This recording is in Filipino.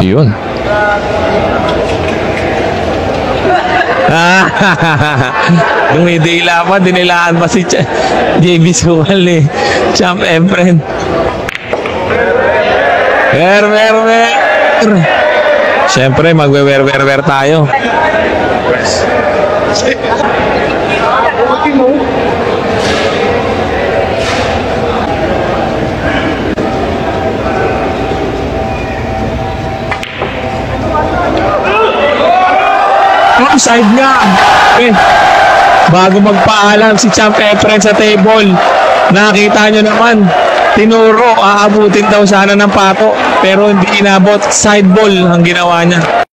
Yun. Dumidila pa, dinilaan pa si JB Suwal ni Champ Efren. Ver. Siyempre, magwe-ver tayo. Side nga. Okay. Bago magpaalam si Champ Efren sa table, nakita nyo naman, tinuro, aabutin daw sana ng pato, pero hindi inabot. Side ball ang ginawa niya.